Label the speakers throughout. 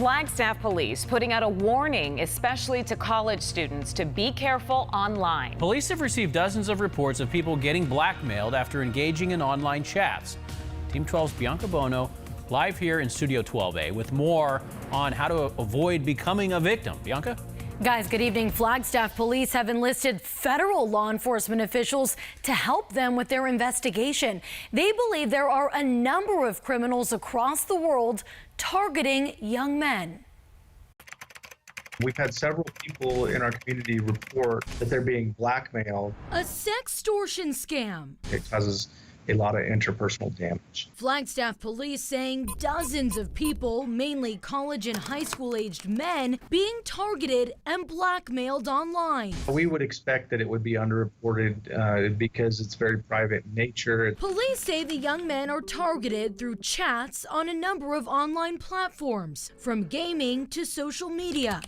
Speaker 1: Flagstaff police putting out a warning, especially to college students, to be careful online.
Speaker 2: Police have received dozens of reports of people getting blackmailed after engaging in online chats. Team 12's Bianca Bono live here in Studio 12A with more on how to avoid becoming a victim. Bianca?
Speaker 3: Guys, good evening. Flagstaff police have enlisted federal law enforcement officials to help them with their investigation. They believe there are a number of criminals across the world targeting young men.
Speaker 4: We've had several people in our community report that they're being blackmailed.
Speaker 3: A sextortion scam.
Speaker 4: It causes a lot of interpersonal damage.
Speaker 3: Flagstaff police saying dozens of people, mainly college and high school aged men, being targeted and blackmailed online.
Speaker 4: We would expect that it would be underreported because it's very private in nature.
Speaker 3: Police say the young men are targeted through chats on a number of online platforms, from gaming to social media.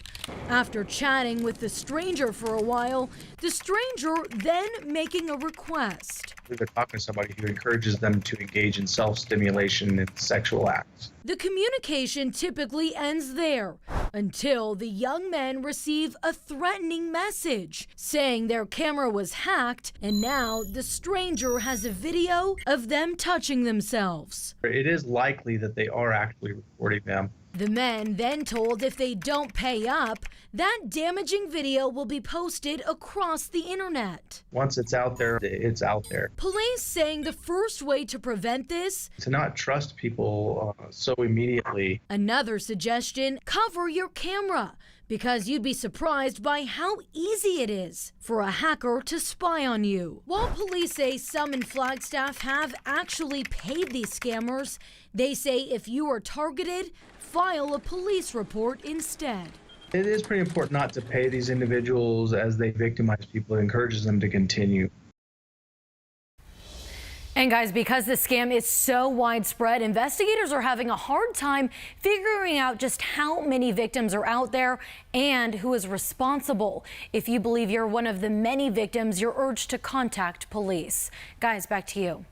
Speaker 3: After chatting with the stranger for a while, the stranger then making a request.
Speaker 4: They're talking to somebody who encourages them to engage in self-stimulation and sexual acts.
Speaker 3: The communication typically ends there until the young men receive a threatening message saying their camera was hacked and now the stranger has a video of them touching themselves.
Speaker 4: It is likely that they are actually recording them.
Speaker 3: The men then told if they don't pay up, that damaging video will be posted across the internet.
Speaker 4: Once it's out there, it's out there.
Speaker 3: Police saying the first way to prevent this,
Speaker 4: to not trust people so immediately.
Speaker 3: Another suggestion, cover your camera, because you'd be surprised by how easy it is for a hacker to spy on you. While police say some in Flagstaff have actually paid these scammers, they say if you are targeted, file a police report instead.
Speaker 4: It is pretty important not to pay these individuals as they victimize people. It encourages them to continue.
Speaker 3: And guys, because this scam is so widespread, investigators are having a hard time figuring out just how many victims are out there and who is responsible. If you believe you're one of the many victims, you're urged to contact police. Guys, back to you.